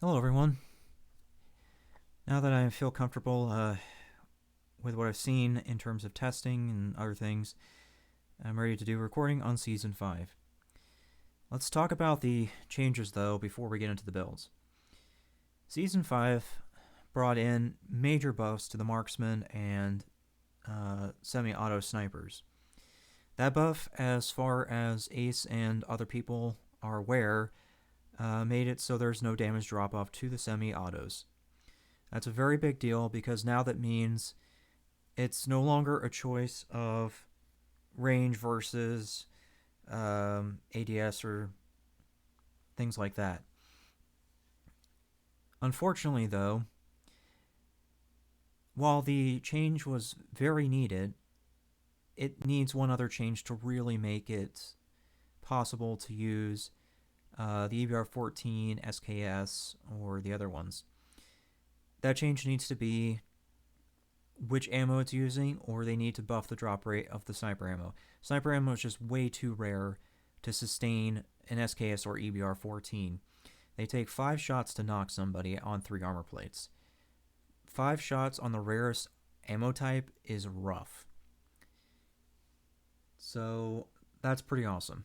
Hello, everyone. Now that I feel comfortable with what I've seen in terms of testing and other things, I'm ready to do recording on Season 5. Let's talk about the changes, though, before we get into the builds. Season 5 brought in major buffs to the Marksman and semi-auto snipers. That buff, as far as Ace and other people are aware, made it so there's no damage drop-off to the semi-autos. That's a very big deal because now that means it's no longer a choice of range versus ADS or things like that. Unfortunately, though, while the change was very needed, it needs one other change to really make it possible to use the EBR 14, SKS, or the other ones. That change needs to be which ammo it's using, or they need to buff the drop rate of the sniper ammo. Sniper ammo is just way too rare to sustain an SKS or EBR 14. They take 5 shots to knock somebody on 3 armor plates. 5 shots on the rarest ammo type is rough. So that's pretty awesome.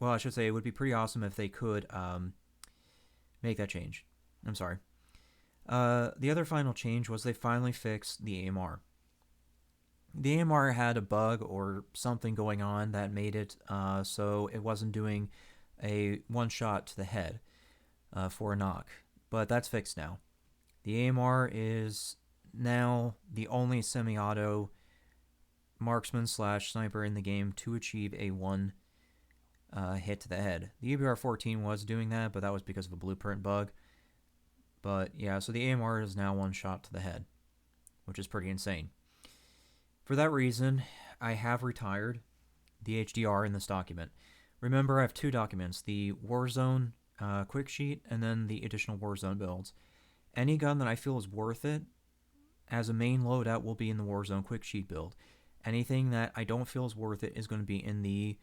Well, I should say it would be pretty awesome if they could make that change. I'm sorry. The other final change was they finally fixed the AMR. The AMR had a bug or something going on that made it so it wasn't doing a one shot to the head for a knock, but that's fixed now. The AMR is now the only semi-auto marksman slash sniper in the game to achieve a one hit to the head. The EBR 14 was doing that, but that was because of a blueprint bug. But yeah, so the AMR is now one shot to the head, which is pretty insane. For that reason, I have retired the HDR in this document. Remember, I have 2 documents, the Warzone quick sheet and then the additional Warzone builds. Any gun that I feel is worth it as a main loadout will be in the Warzone quick sheet build. Anything that I don't feel is worth it is going to be in the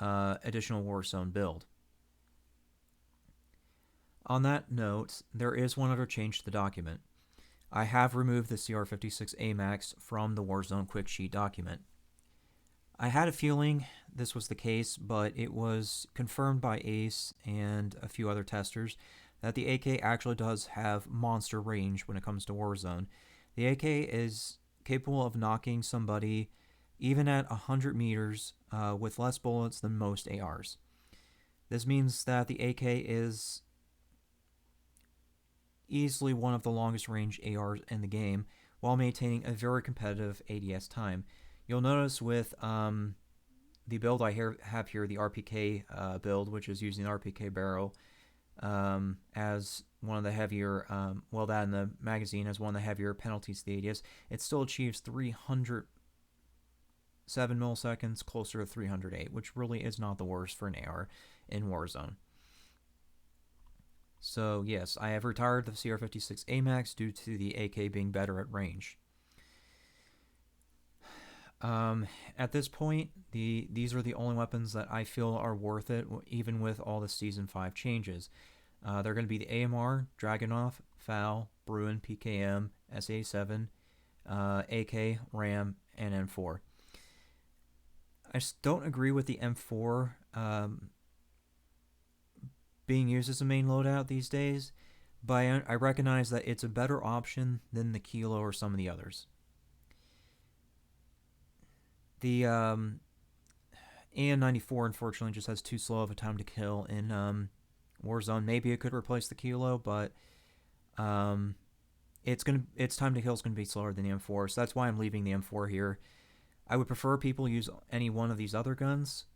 additional Warzone build. On that note, there is one other change to the document. I have removed the CR56 Amax from the Warzone quick sheet document. I had a feeling this was the case, but it was confirmed by Ace and a few other testers that the AK actually does have monster range when it comes to Warzone. The AK is capable of knocking somebody even at 100 meters with less bullets than most ARs. This means that the AK is easily one of the longest range ARs in the game while maintaining a very competitive ADS time. You'll notice with the build I have here, the RPK build, which is using the RPK barrel as one of the heavier, that in the magazine as one of the heavier penalties to the ADS, it still achieves 307 milliseconds, closer to 308, which really is not the worst for an AR in Warzone. So yes, I have retired the CR56 AMAX due to the AK being better at range. At this point, these are the only weapons that I feel are worth it, even with all the Season 5 changes. They're going to be the AMR, Dragunov, FAL, Bruin, PKM, SA7, AK, RAM, and M4. I just don't agree with the M4 being used as a main loadout these days, but I recognize that it's a better option than the Kilo or some of the others. The AN94 unfortunately just has too slow of a time to kill in Warzone. Maybe it could replace the Kilo, but its time to kill is going to be slower than the M4, so that's why I'm leaving the M4 here. I would prefer people use any one of these other guns,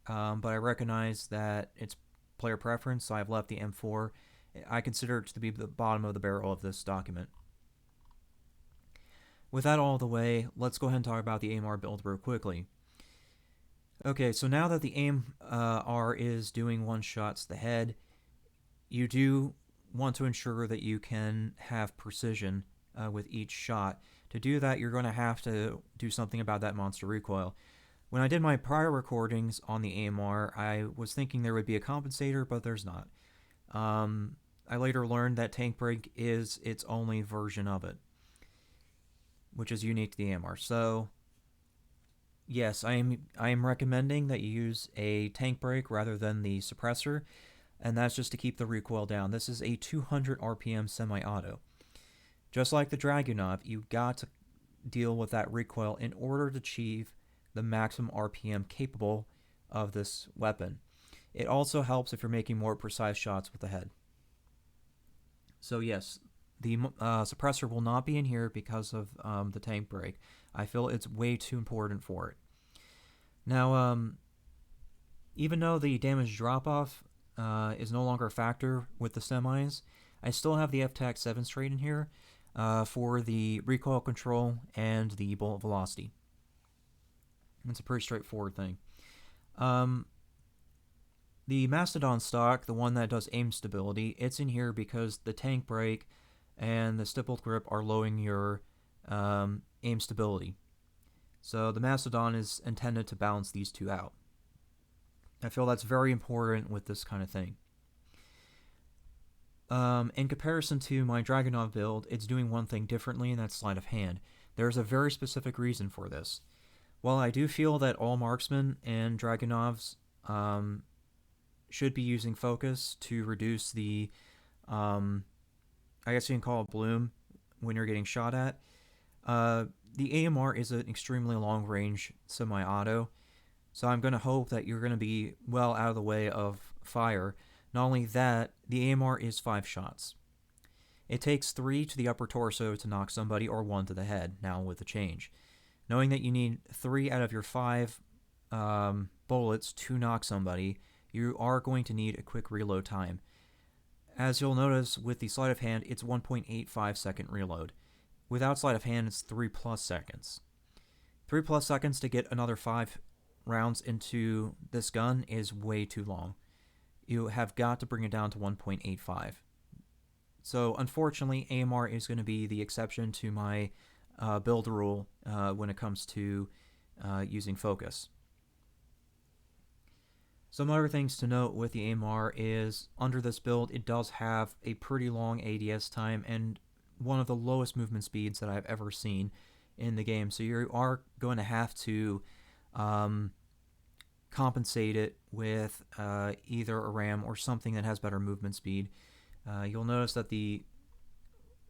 but I recognize that it's player preference, so I've left the M4. I consider it to be the bottom of the barrel of this document. With that all the way, let's go ahead and talk about the AMR build real quickly. Okay, so now that the AMR is doing one shots to the head, you do want to ensure that you can have precision with each shot. To do that, you're going to have to do something about that monster recoil. When I did my prior recordings on the AMR, I was thinking there would be a compensator, but there's not. I later learned that tank brake is its only version of it, which is unique to the AMR. So yes, I am recommending that you use a tank brake rather than the suppressor, and that's just to keep the recoil down. This is a 200 RPM semi-auto. Just like the Dragunov, you got to deal with that recoil in order to achieve the maximum RPM capable of this weapon. It also helps if you're making more precise shots with the head. So yes, the suppressor will not be in here because of the tank brake. I feel it's way too important for it. Now, even though the damage drop-off is no longer a factor with the semis, I still have the FTAC 7 straight in here for the recoil control and the bullet velocity. It's a pretty straightforward thing. The Mastodon stock, the one that does aim stability, it's in here because the tank brake and the stippled grip are lowering your aim stability. So the Mastodon is intended to balance these two out. I feel that's very important with this kind of thing. In comparison to my Dragunov build, it's doing one thing differently, and that's sleight of hand. There's a very specific reason for this. While I do feel that all Marksman and Dragunovs should be using focus to reduce the, I guess you can call it bloom when you're getting shot at, the AMR is an extremely long-range semi-auto, so I'm going to hope that you're going to be well out of the way of fire. Not only that, the AMR is 5 shots. It takes 3 to the upper torso to knock somebody, or 1 to the head, now with the change. Knowing that you need 3 out of your 5 bullets to knock somebody, you are going to need a quick reload time. As you'll notice with the sleight of hand, it's 1.85 second reload. Without sleight of hand, it's 3+ seconds. 3+ seconds to get another 5 rounds into this gun is way too long. You have got to bring it down to 1.85. So unfortunately, AMR is going to be the exception to my build rule when it comes to using focus. Some other things to note with the AMR is, under this build, it does have a pretty long ADS time and one of the lowest movement speeds that I've ever seen in the game. So you are going to have to compensate it with either a RAM or something that has better movement speed. You'll notice that the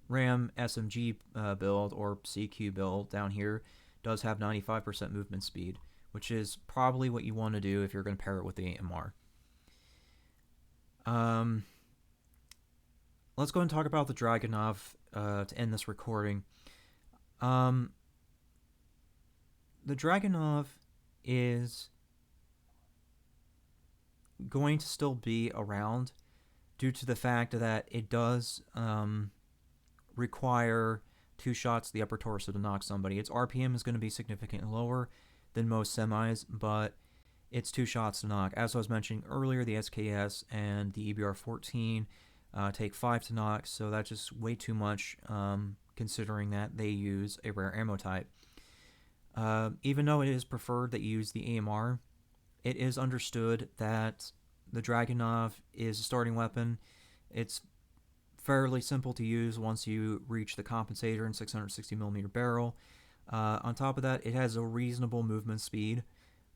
RAM SMG build, or CQ build down here, does have 95% movement speed, which is probably what you want to do if you're going to pair it with the AMR. Let's go and talk about the Dragunov to end this recording. The Dragunov is going to still be around due to the fact that it does require 2 shots to the upper torso to knock somebody. Its RPM is going to be significantly lower than most semis, but it's 2 shots to knock. As I was mentioning earlier, the SKS and the EBR-14 take 5 to knock, so that's just way too much considering that they use a rare ammo type. Even though it is preferred that you use the AMR, it is understood that the Dragunov is a starting weapon. It's fairly simple to use once you reach the compensator and 660mm barrel. On top of that, it has a reasonable movement speed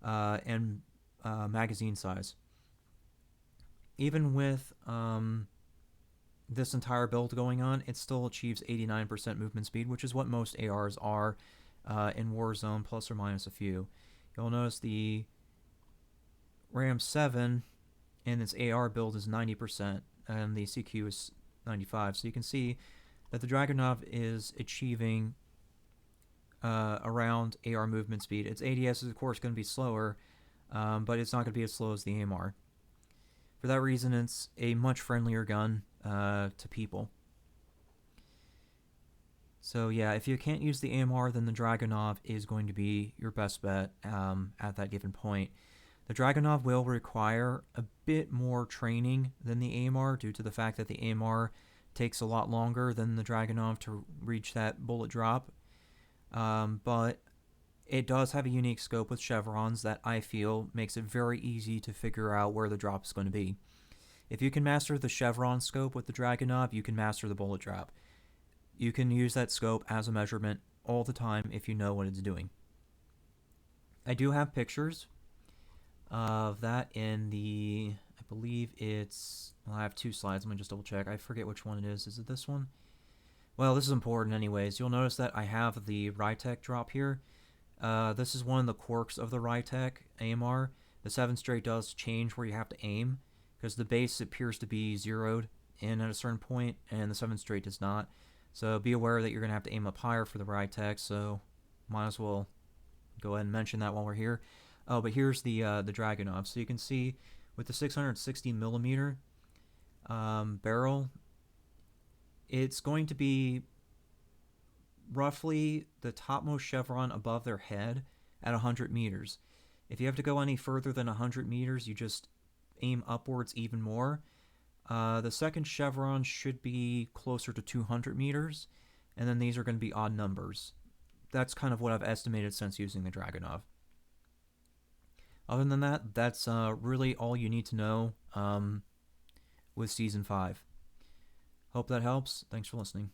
and magazine size. Even with this entire build going on, it still achieves 89% movement speed, which is what most ARs are in Warzone, plus or minus a few. You'll notice the RAM 7 in its AR build is 90%, and the CQ is 95%. So you can see that the Dragunov is achieving around AR movement speed. Its ADS is, of course, going to be slower, but it's not going to be as slow as the AMR. For that reason, it's a much friendlier gun to people. So yeah, if you can't use the AMR, then the Dragunov is going to be your best bet at that given point. The Dragunov will require a bit more training than the AMR due to the fact that the AMR takes a lot longer than the Dragunov to reach that bullet drop. But it does have a unique scope with chevrons that I feel makes it very easy to figure out where the drop is going to be. If you can master the chevron scope with the Dragunov, you can master the bullet drop. You can use that scope as a measurement all the time if you know what it's doing. I do have pictures of that in the, I believe it's, well, I have 2 slides. Let me just double check. I forget which one it is. Is it this one? Well, this is important anyways. You'll notice that I have the Rytec drop here. This is one of the quirks of the Rytec AMR. The 7 straight does change where you have to aim, because the base appears to be zeroed in at a certain point, and the 7 straight does not. So be aware that you're going to have to aim up higher for the Rytec, so might as well go ahead and mention that while we're here. Oh, but here's the Dragunov. So you can see with the 660 millimeter barrel, it's going to be roughly the topmost chevron above their head at 100 meters. If you have to go any further than 100 meters, you just aim upwards even more. The second chevron should be closer to 200 meters, and then these are going to be odd numbers. That's kind of what I've estimated since using the Dragunov. Other than that, that's really all you need to know with Season 5. Hope that helps. Thanks for listening.